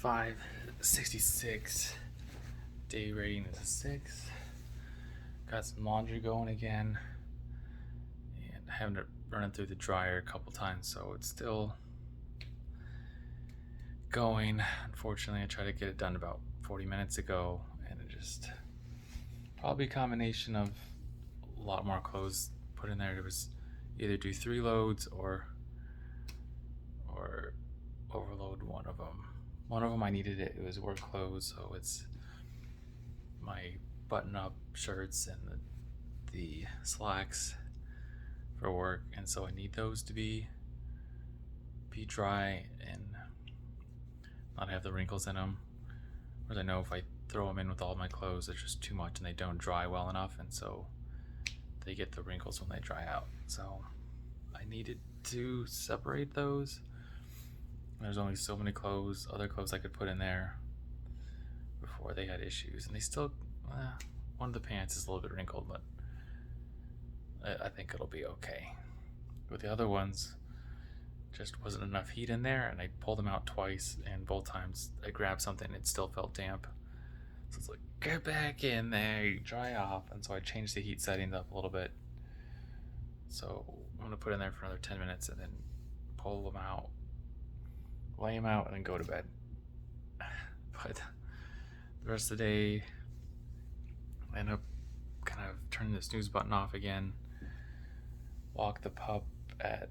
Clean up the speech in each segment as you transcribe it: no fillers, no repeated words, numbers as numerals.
566. Day rating is a 6. Got some laundry going again. And I haven't run it through the dryer a couple times, so it's still going. Unfortunately, I tried to get it done about 40 minutes ago, and it just probably a combination of a lot more clothes put in there. It was either do 3 loads or overload one of them. One of them I needed it. It was work clothes, so it's my button-up shirts and the slacks for work, and so I need those to be dry and not have the wrinkles in them. Whereas I know if I throw them in with all my clothes, it's just too much and they don't dry well enough, and so they get the wrinkles when they dry out. So I needed to separate those. There's only so many other clothes I could put in there before they had issues, and they still, one of the pants is a little bit wrinkled, but I think it'll be okay. With the other ones, just wasn't enough heat in there, and I pulled them out twice, and both times I grabbed something and it still felt damp. So it's like, get back in there, dry off. And so I changed the heat settings up a little bit. So I'm gonna put in there for another 10 minutes and then pull them out, lay them out, and then go to bed. But the rest of the day, I end up kind of turning the snooze button off again. Walk the pup at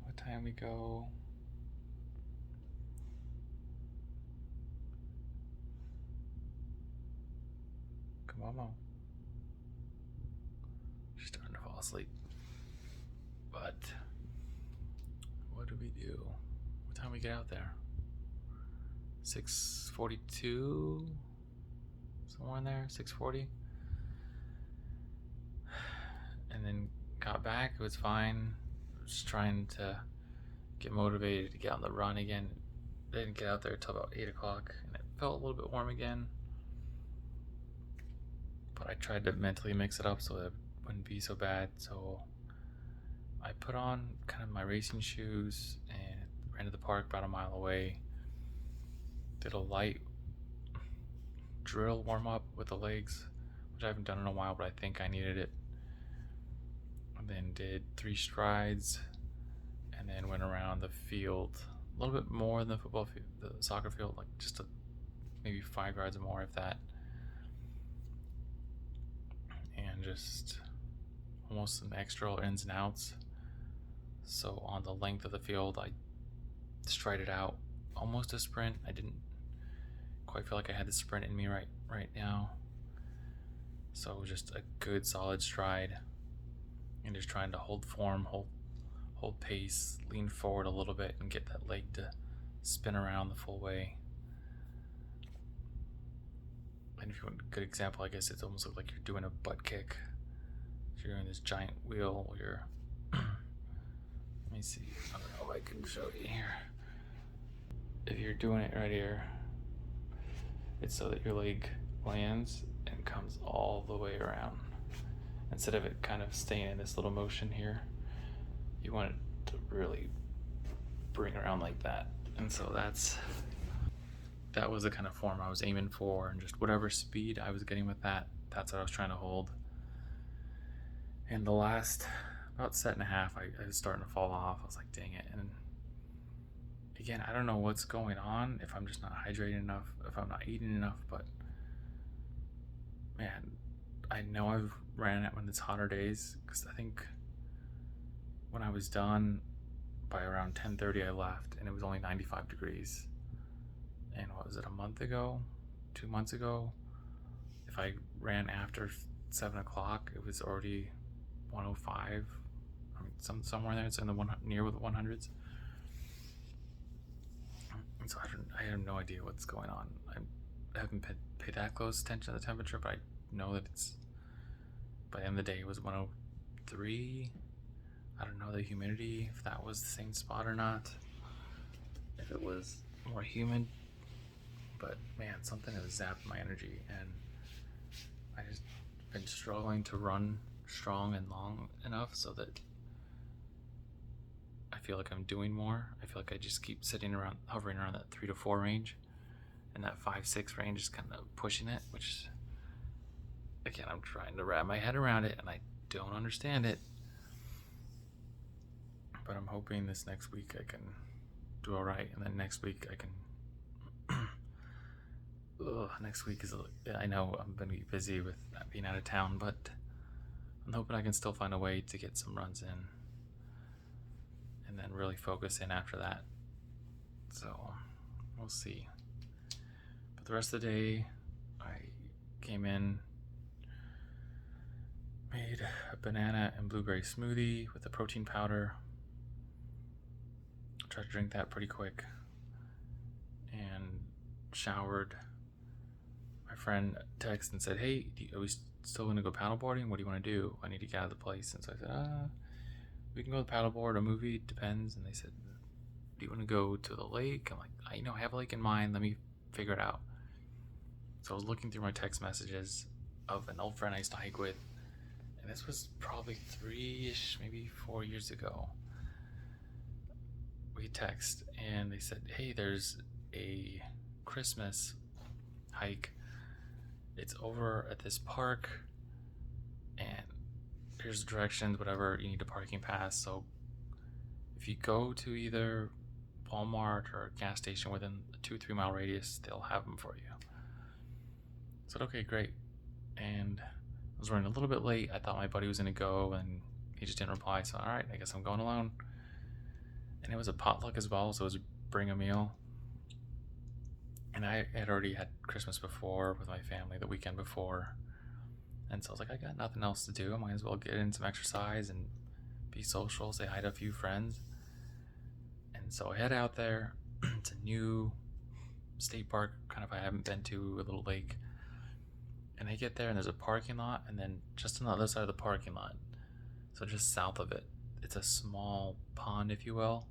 what time we go? Come on, Mo. She's starting to fall asleep. But what do we do? What time we get out there? 6:42, somewhere in there. 6:40. And then got back. It was fine. Just trying to get motivated to get on the run again. I didn't get out there till about 8 o'clock, and it felt a little bit warm again. But I tried to mentally mix it up so that it wouldn't be so bad. So I put on kind of my racing shoes and ran to the park about a mile away. Did a light drill warm up with the legs, which I haven't done in a while, but I think I needed it. And then did 3 strides, and then went around the field a little bit more than the football field, the soccer field, like just maybe 5 yards more, if that. And just almost some extra ins and outs. So on the length of the field, I strided out almost a sprint. I didn't quite feel like I had the sprint in me right now. So it was just a good solid stride, and just trying to hold form, hold pace, lean forward a little bit, and get that leg to spin around the full way. And if you want a good example, I guess it's almost like you're doing a butt kick. If you're doing this giant wheel where you're let me see, I don't know if I can show you here. If you're doing it right here, it's so that your leg lands and comes all the way around. Instead of it kind of staying in this little motion here, you want it to really bring around like that. And so that was the kind of form I was aiming for, and just whatever speed I was getting with that, that's what I was trying to hold. And the last about set and a half, I was starting to fall off. I was like, dang it. And again, I don't know what's going on, if I'm just not hydrating enough, if I'm not eating enough, but man, I know I've ran it when it's hotter days, because I think when I was done by around 10:30 I left, and it was only 95 degrees. And what was it, a month ago, 2 months ago, if I ran after 7 o'clock, it was already 105. I mean, somewhere there, it's in the near with the 100s. And so I have no idea what's going on. I haven't paid that close attention to the temperature, but I know that it's, by the end of the day, it was 103. I don't know the humidity, if that was the same spot or not, if it was more humid. But man, something has zapped my energy, and I just been struggling to run strong and long enough so that I feel like I'm doing more. I feel like I just keep hovering around that 3 to 4 range. and that 5-6 range is kind of pushing it, which again, I'm trying to wrap my head around it and I don't understand it. But I'm hoping this next week I can do all right, and then next week I can. Next week is, I know I'm going to be busy with being out of town, but I'm hoping I can still find a way to get some runs in and then really focus in after that. So we'll see. But the rest of the day, I came in, made a banana and blueberry smoothie with a protein powder. Tried to drink that pretty quick and showered. My friend texted and said, "Hey, are we still going to go paddleboarding? What do you want to do? I need to get out of the place." And so I said, we can go to paddleboard, a movie, depends. And they said, "Do you want to go to the lake?" I'm like, I have a lake in mind. Let me figure it out. So I was looking through my text messages of an old friend I used to hike with. And this was probably 3-ish, maybe 4 years ago. We text and they said, "Hey, there's a Christmas hike. It's over at this park, and here's the directions, whatever, you need a parking pass. So if you go to either Walmart or a gas station within a 2-3 mile radius, they'll have them for you." I said, "Okay, great." And I was running a little bit late. I thought my buddy was going to go, and he just didn't reply. So, all right, I guess I'm going alone. And it was a potluck as well, so it was bring a meal. And I had already had Christmas before with my family the weekend before. And so I was like, I got nothing else to do. I might as well get in some exercise and be social, say hi to a few friends. And so I head out there. It's a new state park, kind of I haven't been to, a little lake. And I get there and there's a parking lot, and then just on the other side of the parking lot, so just south of it, it's a small pond, if you will.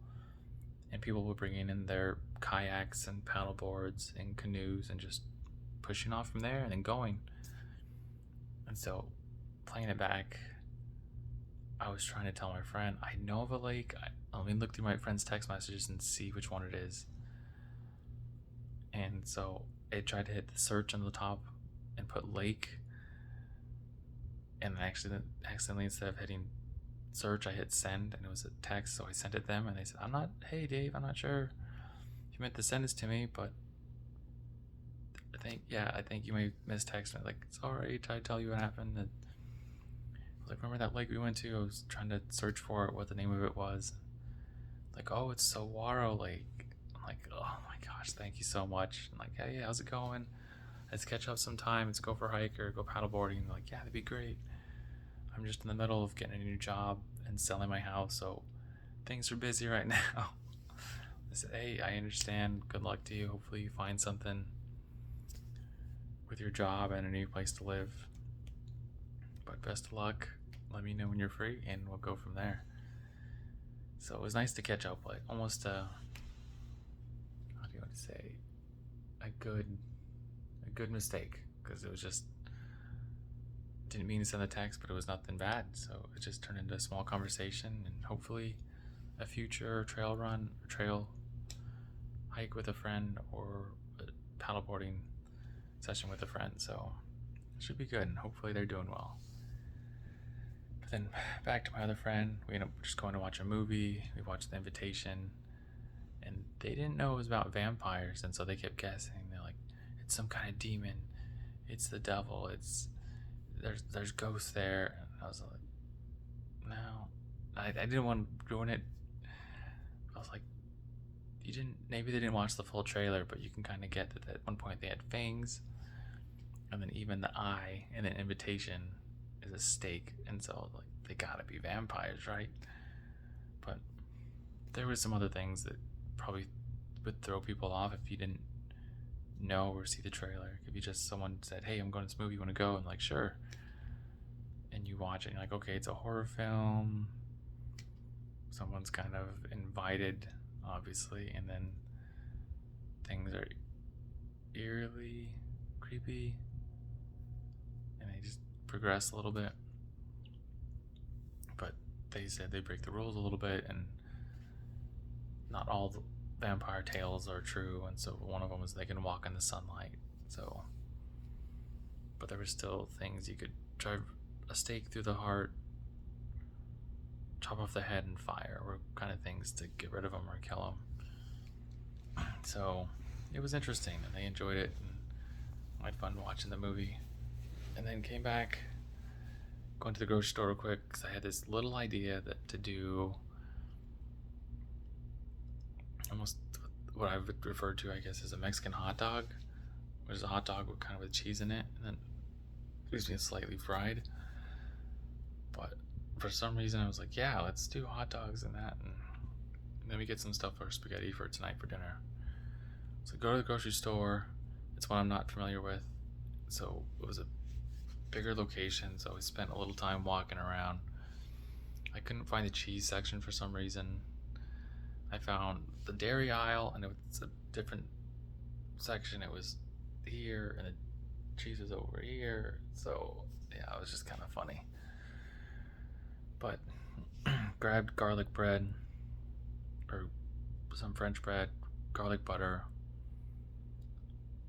And people were bringing in their kayaks and paddle boards and canoes and just pushing off from there and then going. And so, playing it back, I was trying to tell my friend, I know of a lake. Let me look through my friend's text messages and see which one it is. And so I tried to hit the search on the top and put lake. And accidentally, instead of hitting search, I hit send, and it was a text, so I sent it them, and they said, "Hey Dave, I'm not sure if you meant to send this to me, but I think you may mistext me." Like, "Sorry, tried to tell you what happened." And I was like, "Remember that lake we went to?" I was trying to search for it, what the name of it was. Like, "Oh, it's Saguaro Lake." I'm like, "Oh my gosh, thank you so much." I'm like, "Hey, how's it going? Let's catch up sometime. Let's go for a hike or go paddleboarding." They're like, "Yeah, that'd be great. I'm just in the middle of getting a new job and selling my house, so things are busy right now." I said, "Hey, I understand. Good luck to you. Hopefully you find something with your job and a new place to live. But best of luck. Let me know when you're free, and we'll go from there." So it was nice to catch up, like almost how do you want to say, a good mistake, because it was just, didn't mean to send the text, but it was nothing bad, so it just turned into a small conversation, and hopefully a future trail hike with a friend or a paddleboarding session with a friend. So it should be good, and hopefully they're doing well. But then back to my other friend, we ended up just going to watch a movie. We watched The Invitation, and they didn't know it was about vampires, and so they kept guessing. They're like, "It's some kind of demon, it's the devil, there's ghosts there." And I was like, no, I didn't want to ruin it. I was like, maybe they didn't watch the full trailer, but you can kind of get that at one point they had fangs, and then even the eye in an invitation is a stake, and so like they gotta be vampires, right? But there was some other things that probably would throw people off if you didn't know or see the trailer. It could be just someone said, "Hey, I'm going to this movie, you want to go?" And like, sure. And you watch it and you're like, okay, it's a horror film. Someone's kind of invited, obviously, and then things are eerily creepy, and they just progress a little bit. But they said they break the rules a little bit, and not all vampire tales are true, and so one of them was they can walk in the sunlight. So, but there were still things you could drive a stake through the heart, chop off the head, and fire were kind of things to get rid of them or kill them. So it was interesting, and they enjoyed it, and I had fun watching the movie. And then came back, going to the grocery store real quick, because I had this little idea that to do almost what I would refer to, I guess, as a Mexican hot dog, which is a hot dog with kind of with cheese in it, and then usually slightly fried. But for some reason, I was like, yeah, let's do hot dogs and that, and then we get some stuff for spaghetti for tonight for dinner. So go to the grocery store. It's one I'm not familiar with, so it was a bigger location, so I spent a little time walking around. I couldn't find the cheese section for some reason. I found the dairy aisle, and it's a different section. It was here, and the cheese was over here. So yeah, it was just kind of funny. But grabbed garlic bread, or some French bread, garlic butter,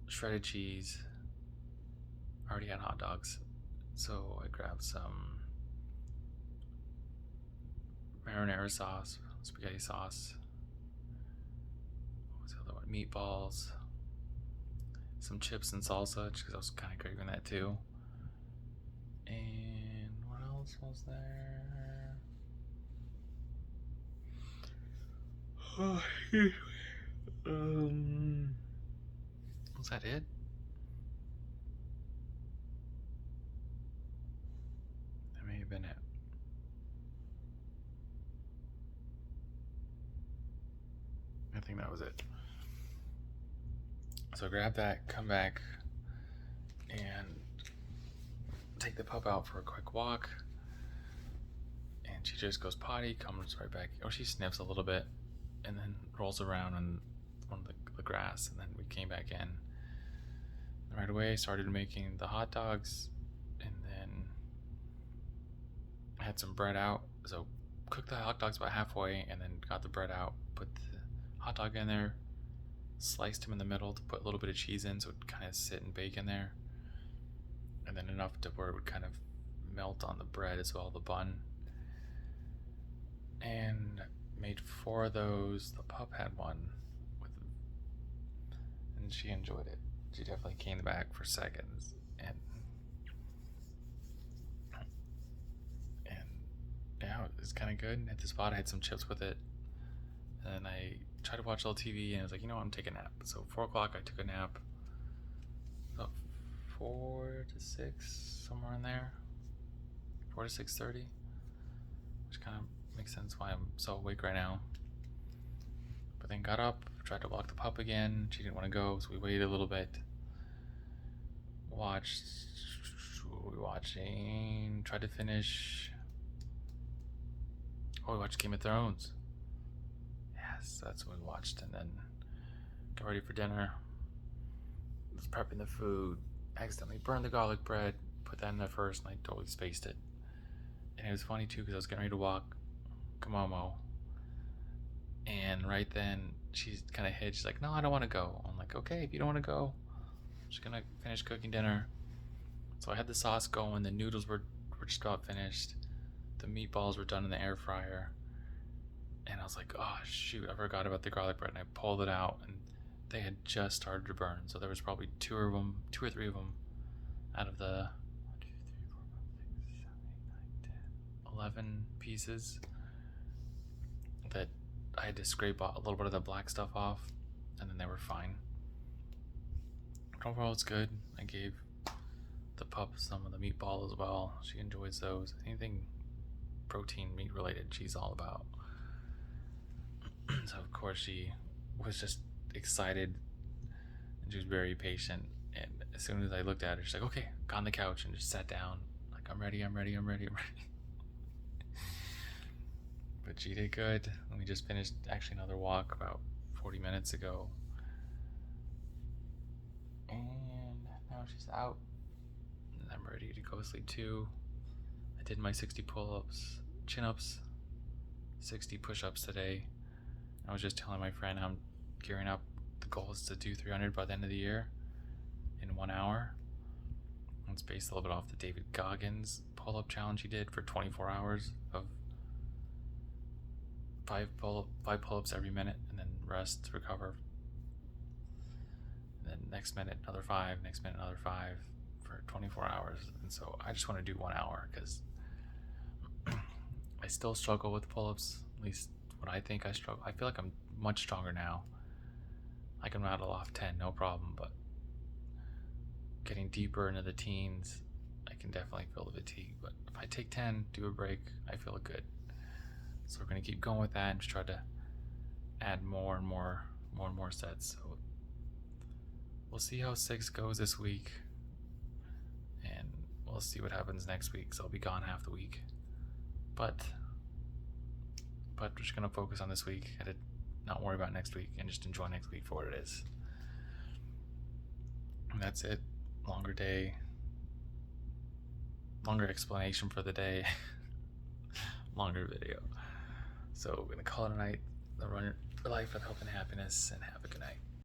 shredded cheese. I already had hot dogs, so I grabbed some marinara sauce, spaghetti sauce. What was the other one? Meatballs, some chips and salsa, just because I was kind of craving that too. And what else was there? Was that it? That may have been it. I think that was it. So grab that, come back, and take the pup out for a quick walk. And she just goes potty, comes right back. Oh, she sniffs a little bit, and then rolls around on one of the grass, and then we came back in. And right away, started making the hot dogs, and then I had some bread out. So cooked the hot dogs about halfway, and then got the bread out, put the hot dog in there, sliced them in the middle to put a little bit of cheese in so it would kind of sit and bake in there, and then enough to where it would kind of melt on the bread as well, the bun. And made 4 of those. The pup had one and she enjoyed it. She definitely came back for seconds, and yeah, it was kind of good. At the spot, I had some chips with it, and I tried to watch a little TV, and I was like, you know what, I'm taking a nap. So 4 o'clock, I took a nap. About 4 to 6, somewhere in there. 4 to 6:30, which kind of makes sense why I'm so awake right now. But then got up, tried to walk the pup again. She didn't want to go, so we waited a little bit. Tried to finish. Oh, we watched Game of Thrones. Yes, that's what we watched, and then got ready for dinner. Was prepping the food. Accidentally burned the garlic bread. Put that in there first, and I totally spaced it. And it was funny too, because I was getting ready to walk Komomo, and right then she's kind of hid. She's like, "No, I don't want to go." I'm like, "Okay, if you don't want to go, I'm just gonna finish cooking dinner." So I had the sauce going. The noodles were just about finished. The meatballs were done in the air fryer, and I was like, "Oh shoot, I forgot about the garlic bread." And I pulled it out, and they had just started to burn. So there was probably 2 or 3 of them out of the 11 pieces that I had to scrape a little bit of the black stuff off, and then they were fine. Overall, it's good. I gave the pup some of the meatball as well. She enjoys those. Anything protein, meat related, she's all about. So of course she was just excited, and she was very patient. And as soon as I looked at her, she's like, "Okay," got on the couch and just sat down. Like, I'm ready. But she did good. And we just finished actually another walk about 40 minutes ago. And now she's out. And I'm ready to go to sleep too. I did my 60 pull-ups, chin-ups, 60 push-ups today. I was just telling my friend how I'm gearing up. The goal is to do 300 by the end of the year in 1 hour. It's based a little bit off the David Goggins pull-up challenge he did for 24 hours of 5 pull-ups every minute, and then rest, recover. And then next minute another 5, next minute another 5 for 24 hours. And so I just want to do 1 hour because I still struggle with pull-ups, at least what I think I struggle. I feel like I'm much stronger now. I can rattle off 10, no problem, but getting deeper into the teens, I can definitely feel the fatigue. But if I take 10, do a break, I feel good. So we're going to keep going with that and just try to add more and more sets. So we'll see how 6 goes this week, and we'll see what happens next week. So I'll be gone half the week, but we're just going to focus on this week and not worry about next week and just enjoy next week for what it is. And that's it. Longer day, longer explanation for the day, longer video. So we're gonna call it a night. Run your life with health and happiness, and have a good night.